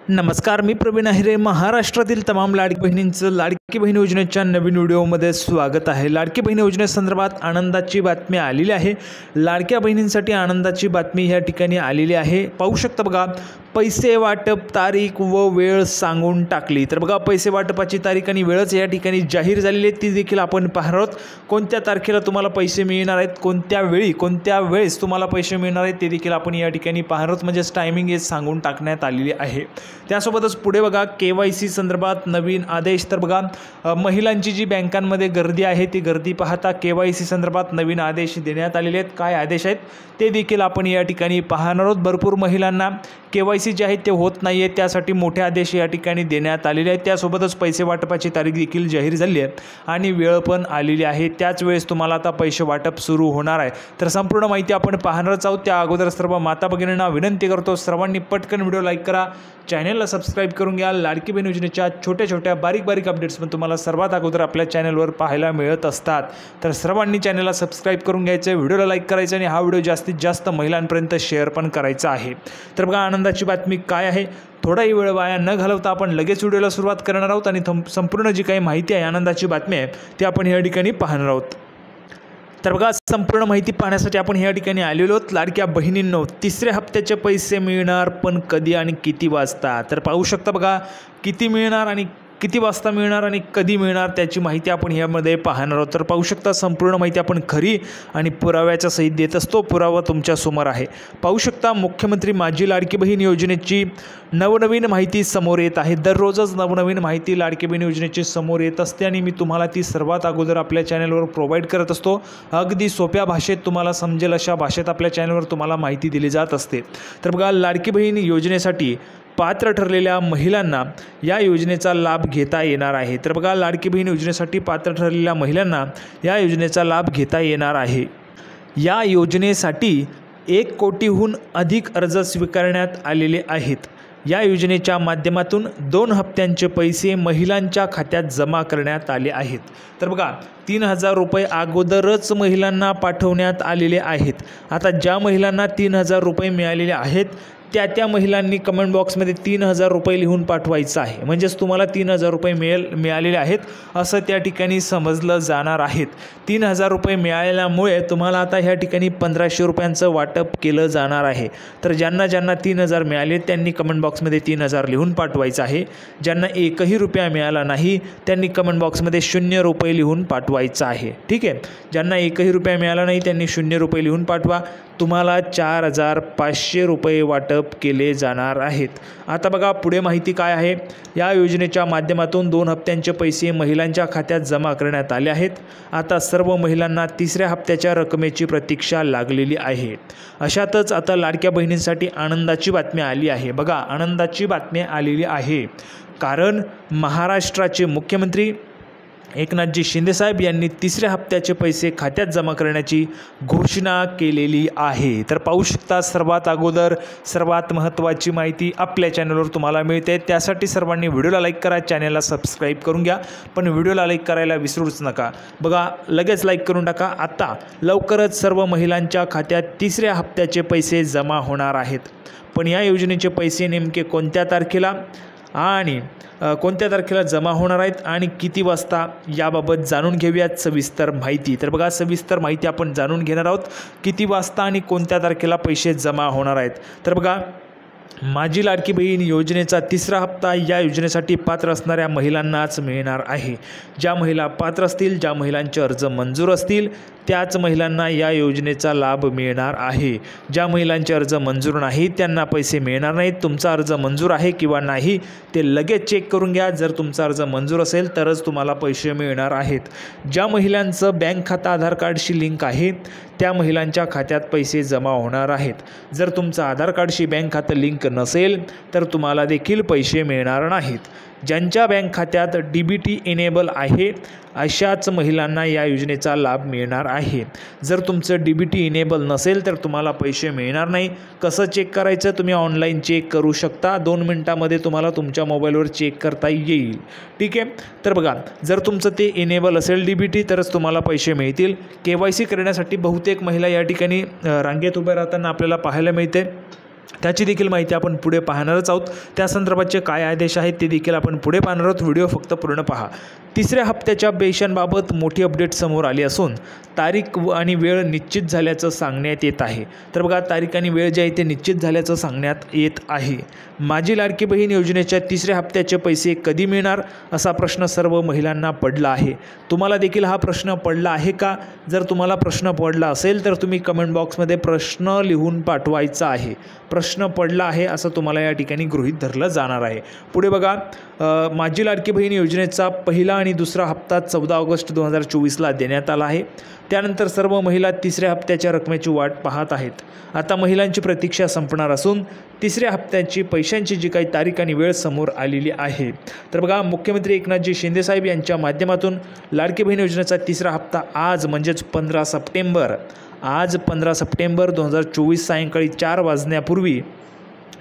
नमस्कार, मी प्रवीण अहिरे. महाराष्ट्रातील तमाम लाडकी बहिणींचं लाडकी बहीण योजनेच्या नवीन व्हिडिओमध्ये स्वागत आहे. लाडकी बहीण योजनेसंदर्भात आनंदाची बातमी आलेली आहे. लाडक्या बहिणींसाठी आनंदाची बातमी या ठिकाणी आलेली आहे. पाहू शकता बघा, पैसे वाटप तारीख व वेळ सांगून टाकली. तर बघा, पैसे वाटपाची तारीख आणि वेळच या ठिकाणी जाहीर झालेली आहे. ती देखील आपण पाहणार आहोत. कोणत्या तारखेला तुम्हाला पैसे मिळणार आहेत, कोणत्या वेळी कोणत्या वेळेस तुम्हाला पैसे मिळणार आहेत ते देखील आपण या ठिकाणी पाहणार आहोत. म्हणजेच टायमिंग हे सांगून टाकण्यात आलेली आहे. त्यासोबतच पुढे बघा, KYC संदर्भात नवीन आदेश. तर बघा, महिलांची जी बँकांमध्ये गर्दी आहे ती गर्दी पाहता KYC संदर्भात नवीन आदेश देण्यात आलेले आहेत. काय आदेश आहेत ते देखील आपण या ठिकाणी पाहणार आहोत. भरपूर महिलांना KYC जे आहेत ते होत नाही आहे, त्यासाठी मोठे आदेश या ठिकाणी देण्यात आलेले आहेत. त्यासोबतच पैसे वाटपाची तारीख देखील जाहीर झाली आहे आणि वेळ पण आलेली आहे. त्याच वेळेस तुम्हाला आता पैसे वाटप सुरू होणार आहे. तर संपूर्ण माहिती आपण पाहणारच आहोत. त्या अगोदर सर्व माता भगिनींना विनंती करतो, सर्वांनी पटकन व्हिडिओ लाईक करा, चॅनलला सबस्क्राईब करून घ्या. लाडकी बहीण योजनेच्या छोट्या छोट्या बारीक अपडेट्स पण तुम्हाला सर्वात अगोदर आपल्या चॅनलवर पाहायला मिळत असतात. तर सर्वांनी चॅनलला सबस्क्राईब करून घ्यायचं, व्हिडिओला लाईक करायचं आणि हा व्हिडिओ जास्तीत जास्त महिलांपर्यंत शेअर पण करायचा आहे. तर बघा, आनंदाची बातमी काय आहे, थोडाही वेळ वाया न घालवता आपण लगेच व्हिडिओला सुरुवात करणार आहोत आणि संपूर्ण जी काही माहिती आहे, आनंदाची बातमी आहे, ती आपण या ठिकाणी पाहणार आहोत. तर बघा, संपूर्ण माहिती पाहण्यासाठी आपण या ठिकाणी आलेलो आहोत. लाडक्या बहिणींनो, तिसऱ्या हप्त्याचे पैसे मिळणार, पण कधी आणि किती वाजता. तर पाहू शकता बघा, किती मिळणार आणि किती वाजता मिळणार आणि कधी मिळणार त्याची माहिती आपण यामध्ये पाहणार आहोत. तर पाहू शकता, संपूर्ण माहिती आपण खरी आणि पुराव्याच्या सहित देत असतो. पुरावा तुमच्या समोर आहे. पाहू शकता, मुख्यमंत्री माझी लाडकी बहीण योजनेची नवनवीन माहिती समोर येत आहे. दररोजच नवनवीन माहिती लाडकी बहीण योजनेची समोर येत असते आणि मी तुम्हाला ती सर्वात अगोदर आपल्या चॅनलवर प्रोव्हाइड करत असतो. अगदी सोप्या भाषेत तुम्हाला समजेल अशा भाषेत आपल्या चॅनलवर तुम्हाला माहिती दिली जात असते. तर बघा, लाडकी बहीण योजनेसाठी पात्र ठरलेल्या महिलांना या योजनेचा लाभ घेता येणार आहे. तर बघा, लाडकी बहीण योजनेसाठी पात्र ठरलेल्या महिलांना या योजनेचा लाभ घेता येणार आहे. या योजनेसाठी 1 कोटीहून अधिक अर्ज स्वीकारण्यात आलेले आहेत. या योजनेच्या माध्यमातून 2 हप्त्यांचे पैसे महिलांच्या खात्यात जमा करण्यात आले आहेत. तर बघा, 3,000 रुपये अगोदरच महिलांना पाठवण्यात आलेले आहेत. आता ज्या महिलांना 3,000 रुपये मिळालेले आहेत त्या महिलांनी कमेंट बॉक्समध्ये 3,000 रुपये लिहून पाठवायचं आहे. म्हणजेच तुम्हाला 3,000 रुपये मिळालेले आहेत असं त्या ठिकाणी समजलं जाणार आहेत. 3,000 रुपये मिळाल्यामुळे तुम्हाला आता ह्या ठिकाणी 1,500 रुपयांचं वाटप केलं जाणार आहे. तर ज्यांना 3,000 मिळाले त्यांनी कमेंट बॉक्समध्ये 3,000 लिहून पाठवायचं आहे. ज्यांना 1ही रुपया मिळाला नाही त्यांनी कमेंट बॉक्समध्ये 0 रुपये लिहून पाठवायचं आहे. ठीक आहे, ज्यांना 1ही रुपया मिळाला नाही त्यांनी 0 रुपये लिहून पाठवा. तुम्हाला 4,500 रुपये वाटप केले जाणार आहेत. आता बघा, पुढे माहिती काय आहे. या योजनेच्या माध्यमातून 2 हप्त्यांचे पैसे महिलांच्या खात्यात जमा करण्यात आले आहेत. आता सर्व महिलांना तिसऱ्या हप्त्याच्या रकमेची प्रतीक्षा लागलेली आहे. अशातच आता लाडक्या बहिणींसाठी आनंदाची बातमी आली आहे. बघा, आनंदाची बातमी आलेली आहे, कारण महाराष्ट्राचे मुख्यमंत्री एकनाथजी शिंदेसाहेब यांनी तिसऱ्या हप्त्याचे पैसे खात्यात जमा करण्याची घोषणा केलेली आहे. तर पाहू शकता, सर्वात अगोदर सर्वात महत्त्वाची माहिती आपल्या चॅनलवर तुम्हाला मिळते. त्यासाठी सर्वांनी व्हिडिओला लाईक करा, चॅनलला सबस्क्राईब करून घ्या, पण व्हिडिओला लाईक करायला विसरूच नका. बघा, लगेच लाईक करून टाका. आता लवकरच सर्व महिलांच्या खात्यात तिसऱ्या हप्त्याचे पैसे जमा होणार आहेत. पण या योजनेचे पैसे नेमके कोणत्या तारखेला आणि कोणत्या तारखेला जमा होणार आहेत आणि किती वाजता याबाबत जाणून घेऊयात सविस्तर माहिती. तर बघा, सविस्तर माहिती आपण जाणून घेणार आहोत. किती वाजता आणि कोणत्या तारखेला पैसे जमा होणार आहेत. तर बघा, माझी लाडकी बहीण योजनेचा तिसरा हप्ता या योजनेसाठी पात्र असणाऱ्या महिलांनाच मिळणार आहे. ज्या महिला पात्र असतील, ज्या महिलांचे अर्ज मंजूर असतील त्याच महिलांना या योजनेचा लाभ मिळणार आहे. ज्या महिलांचे अर्ज मंजूर नाहीत त्यांना पैसे मिळणार नाहीत. तुमचा अर्ज मंजूर आहे किंवा नाही ते लगेच चेक करून घ्या. जर तुमचा अर्ज मंजूर असेल तरच तुम्हाला पैसे मिळणार आहेत. ज्या महिलांचं बँक खातं आधार कार्डशी लिंक आहे त्या महिलांच्या खात्यात पैसे जमा होणार आहेत. जर तुमचं आधार कार्डशी बँक खातं लिंक नसेल तर तुम्हाला देखील पैसे मिळणार नाहीत. ज्यांच्या बँक खात्यात DBT इनेबल आहे अशाच महिलांना या योजनेचा लाभ मिळणार आहे. जर तुमचं DBT इनेबल नसेल तर तुम्हाला पैसे मिळणार नाही. कसं चेक करायचं, तुम्ही ऑनलाईन चेक करू शकता. 2 मिनिटामध्ये तुम्हाला तुमच्या मोबाईलवर चेक करता येईल. ठीक आहे, तर बघा, जर तुमचं ते इनेबल असेल DBT तरच तुम्हाला पैसे मिळतील. KYC करण्यासाठी बहुतेक महिला या ठिकाणी रांगेत उभ्या राहताना आपल्याला पाहायला मिळते. त्याची देखील माहिती आपण पुढे पाहणारच आहोत। त्या संदर्भाचे काय आदेश आहेत ते देखील आपण पुढे पाहणार आहोत। व्हिडिओ फक्त पूर्ण पहा। तिसऱ्या हप्त्याच्या पेन्शनबाबत मोठी अपडेट समोर आली असून तारीख आणि वेळ निश्चित झाल्याचं सांगण्यात येत आहे। तर बघा, तारीख आणि वेळ जे आहे ते निश्चित झाल्याचं सांगण्यात येत आहे। माझी लाडकी बहीण योजनेच्या तिसऱ्या हप्त्याचे पैसे कधी मिळणार असा प्रश्न सर्व महिलांना पडला आहे। तुम्हाला देखील हा प्रश्न पडला आहे का? जर तुम्हाला प्रश्न पडला असेल तर तुम्ही कमेंट बॉक्समध्ये प्रश्न लिहून पाठवायचा आहे। प्रश्न पडला आहे असं तुम्हाला या ठिकाणी गृहीत धरलं जाणार आहे। पुढे बघा, माझी लाडकी बहीण योजनेचा पहिला आणि दुसरा हप्ता 14 ऑगस्ट 2024ला देण्यात आला आहे। त्यानंतर सर्व महिला तिसऱ्या हप्त्याच्या रकमेची वाट पाहत आहेत। आता महिलांची प्रतीक्षा संपणार असून तिसऱ्या हप्त्याची पैशांची जी काही तारीख आणि वेळ समोर आलेली आहे। तर बघा, मुख्यमंत्री एकनाथजी शिंदे साहेब यांच्या माध्यमातून लाडकी बहीण योजनेचा तिसरा हप्ता आज म्हणजेच 15 सप्टेंबर 2024 सायंकाळी 4 वाजण्यापूर्वी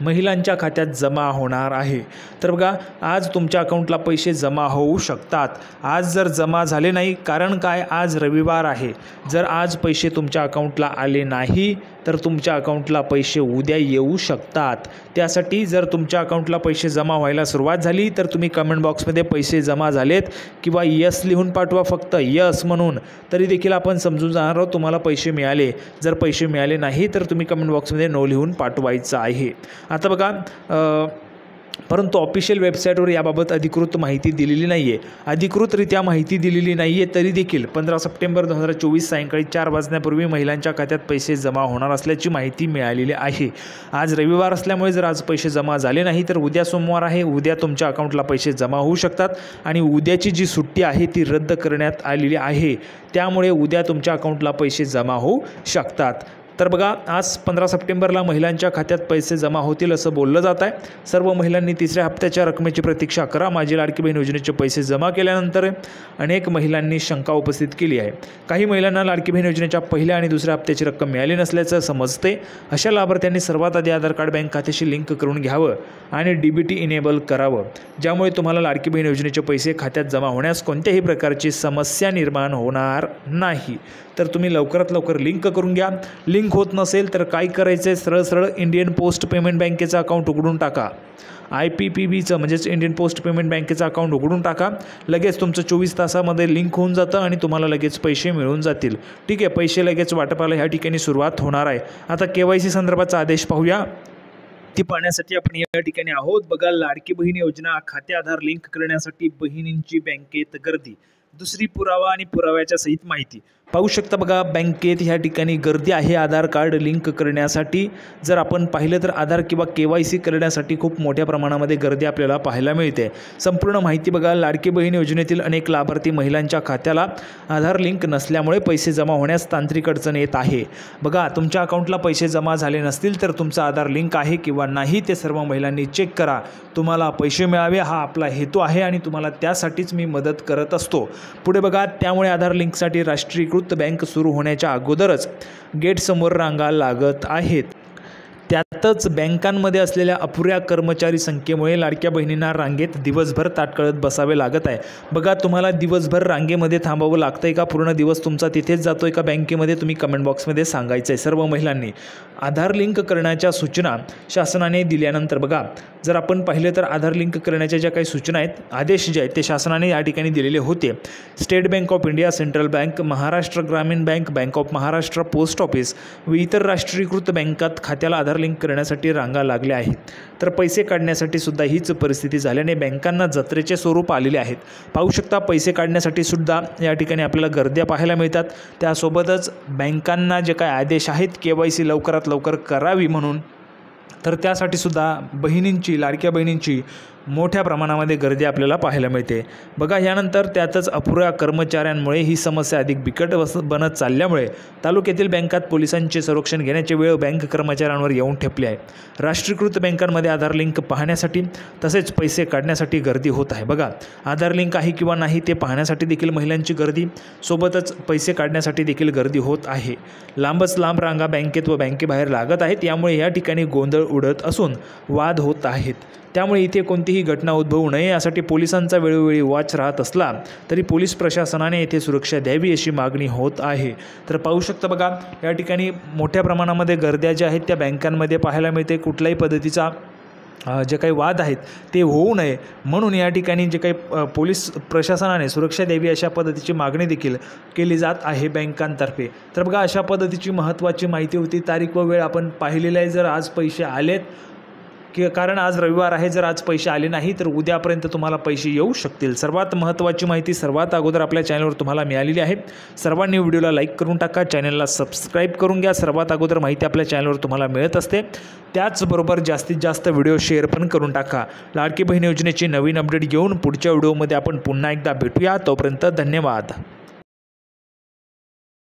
महिलांच्या खात्यात जमा होणार आहे। तर बघा, आज तुमच्या अकाउंटला पैसे जमा होऊ शकतात। आज जर जमा झाले नाही, कारण काय, आज रविवार आहे, जर आज पैसे तुमच्या अकाउंटला आले नाही तर तुमच्या अकाउंटला पैसे उद्या येऊ शकतात। त्यासाठी जर तुमच्या अकाउंटला पैसे जमा व्हायला सुरुवात झाली तर तुम्ही कमेंट बॉक्समध्ये पैसे जमा झालेत किंवा यस लिहून पाठवा, फक्त यस म्हणून, तरी देखील आपण समजून जाणार आहोत तुम्हाला पैसे मिळाले। जर पैसे मिळाले नाही तर तुम्ही कमेंट बॉक्समध्ये नो लिहून पाठवायचं आहे। आता बघा, परंतु ऑफिशियल वेबसाईटवर याबाबत अधिकृत माहिती दिलेली नाही आहे। अधिकृतरित्या माहिती दिलेली नाही आहे तरी देखील 15 सप्टेंबर 2024 सायंकाळी 4 वाजण्यापूर्वी महिलांच्या खात्यात पैसे जमा होणार असल्याची माहिती मिळालेली आहे। आज रविवार असल्यामुळे जर आज पैसे जमा झाले नाही तर उद्या सोमवार आहे, उद्या तुमच्या अकाउंटला पैसे जमा होऊ शकतात आणि उद्याची जी सुट्टी आहे ती रद्द करण्यात आलेली आहे। त्यामुळे उद्या तुमच्या अकाउंटला पैसे जमा होऊ शकतात। तर बघा, आज 15 सप्टेंबरला महिलांच्या खात्यात पैसे जमा होतील असं बोललं जात आहे। सर्व महिलांनी तिसऱ्या हप्त्याच्या रकमेची प्रतीक्षा करा। माझी लाडकी बहीण योजनेचे पैसे जमा केल्यानंतर अनेक महिलांनी शंका उपस्थित केली आहे। काही महिलांना लाडकी बहीण योजनेच्या पहिल्या आणि दुसऱ्या हप्त्याची रक्कम मिळाली नसल्याचं समजते। अशा लाभार्थ्यांनी सर्वात आधी आधार कार्ड बँक खात्याशी लिंक करून घ्यावं आणि डीबीटी इनेबल करावं, ज्यामुळे तुम्हाला लाडकी बहीण योजनेचे पैसे खात्यात जमा होण्यास कोणत्याही प्रकारची समस्या निर्माण होणार नाही। तर तुम्ही लवकरात लवकर लिंक करून घ्या। लिंक होत नसेल तर काय करायचं आहे, सरळ इंडियन पोस्ट पेमेंट बँकेचं अकाउंट उघडून टाका। IPPBचं म्हणजेच इंडियन पोस्ट पेमेंट बँकेचं अकाउंट उघडून टाका। लगेच तुमचं 24 तासामध्ये लिंक होऊन जातं आणि तुम्हाला लगेच पैसे मिळून जातील। ठीक आहे, पैसे लगेच वाटपाला ह्या ठिकाणी सुरुवात होणार आहे। आता KYC संदर्भाचा आदेश पाहूया, ती पाहण्यासाठी आपण या ठिकाणी आहोत। बघा, लाडकी बहीण योजना खाते आधार लिंक करण्यासाठी बहिणींची बँकेत गर्दी, दुसरी पुरावा आणि पुराव्याच्या सहित माहिती पाहू शकता। बघा, बँकेत ह्या ठिकाणी गर्दी आहे आधार कार्ड लिंक करण्यासाठी। जर आपण पाहिलं तर आधार किंवा KYC करण्यासाठी खूप मोठ्या प्रमाणामध्ये गर्दी आपल्याला पाहायला मिळते। संपूर्ण माहिती बघा, लाडकी बहीण योजनेतील अनेक लाभार्थी महिलांच्या खात्याला आधार लिंक नसल्यामुळे पैसे जमा होण्यास तांत्रिक अडचण येत आहे। बघा, तुमच्या अकाउंटला पैसे जमा झाले नसतील तर तुमचा आधार लिंक आहे किंवा नाही ते सर्व महिलांनी चेक करा। तुम्हाला पैसे मिळावे हा आपला हेतू आहे आणि तुम्हाला त्यासाठीच मी मदत करत असतो। पुढे बघा, त्यामुळे आधार लिंकसाठी राष्ट्रीयकृत बँक सुरू होण्याच्या अगोदरच गेटसमोर रांगा लागत आहेत। त्यातच बँकांमध्ये असलेल्या अपुऱ्या कर्मचारी संख्येमुळे लाडक्या बहिणींना रांगेत दिवसभर ताटकळत बसावे लागत आहे। बघा, तुम्हाला दिवसभर रांगेमध्ये थांबावं लागतंय का? पूर्ण दिवस तुमचा तिथेच जातोय का बँकेमध्ये? तुम्ही कमेंट बॉक्समध्ये सांगायचं आहे सर्व महिलांनी। आधार लिंक करण्याच्या सूचना शासनाने दिल्यानंतर बघा, जर आपण पाहिलं तर आधार लिंक करण्याच्या ज्या काही सूचना आहेत, आदेश जे आहेत ते शासनाने या ठिकाणी दिलेले होते। State Bank of India, central bank, Maharashtra Gramin bank, bank of Maharashtra, post office व इतर राष्ट्रीयकृत बँकात खात्याला आधार लिंक करण्यासाठी रांगा लागल्या आहेत। तर पैसे काढण्यासाठी सुद्धा हीच परिस्थिती झाल्याने बँकांना जत्रेचे स्वरूप आलेले आहेत। पाहू शकता, पैसे काढण्यासाठी सुद्धा या ठिकाणी आपल्याला गर्द्या पाहायला मिळतात। त्यासोबतच बँकांना जे काही आदेश आहेत KYC लवकरात लवकर करावी म्हणून, तर त्यासाठी सुद्धा बहिणींची, लाडक्या बहिणींची मोठ्या प्रमाणामध्ये गर्दी आपल्याला पाहायला मिळते। बघा, यानंतर त्यातच अपुऱ्या कर्मचाऱ्यांमुळे ही समस्या अधिक बिकट बनत चालल्यामुळे तालुक्यातील बँकात पोलिसांचे संरक्षण घेण्याची वेळ बँक कर्मचाऱ्यांवर येऊन ठेपली आहे। राष्ट्रीयकृत बँकांमध्ये आधार लिंक पाहण्यासाठी तसेच पैसे काढण्यासाठी गर्दी होत आहे। बघा, आधार लिंक आहे किंवा नाही ते पाहण्यासाठी देखील महिलांची गर्दी, सोबतच पैसे काढण्यासाठी देखील गर्दी होत आहे। लांबच लांब रांगा बँकेत व बँकेबाहेर लागत आहेत। यामुळे या ठिकाणी गोंधळ उडत असून वाद होत आहेत। त्यामुळे इथे कोणतीही कोणतीही घटना उद्भवू नये यासाठी पोलिसांचा वेळोवेळी वॉच राहत असला तरी पोलीस प्रशासनाने येथे सुरक्षा द्यावी अशी मागणी होत आहे। तर पाहू शकता बघा, या ठिकाणी मोठ्या प्रमाणामध्ये गर्द्या ज्या आहेत त्या बँकांमध्ये पाहायला मिळते। कुठल्याही पद्धतीचा जे काही वाद आहेत ते होऊ नये म्हणून या ठिकाणी जे काही पोलीस प्रशासनाने सुरक्षा द्यावी अशा पद्धतीची मागणी देखील केली जात आहे बँकांतर्फे। तर बघा, अशा पद्धतीची महत्त्वाची माहिती होती। तारीख व वेळ आपण पाहिलेली आहे। जर आज पैसे आलेत कारण आज रविवार आहे, जर आज पैसे आले नाही तर उद्यापर्यंत तुम्हाला पैसे येऊ शकतील। सर्वात महत्त्वाची माहिती सर्वात अगोदर आपल्या चॅनलवर तुम्हाला मिळालेली आहे। सर्वांनी व्हिडिओला लाईक करून टाका, चॅनलला सबस्क्राईब करून घ्या। सर्वात अगोदर माहिती आपल्या चॅनलवर तुम्हाला मिळत असते। त्याचबरोबर जास्तीत जास्त व्हिडिओ शेअर पण करून टाका। लाडकी बहीण योजनेची नवीन अपडेट घेऊन पुढच्या व्हिडिओमध्ये आपण पुन्हा एकदा भेटूया। तोपर्यंत धन्यवाद।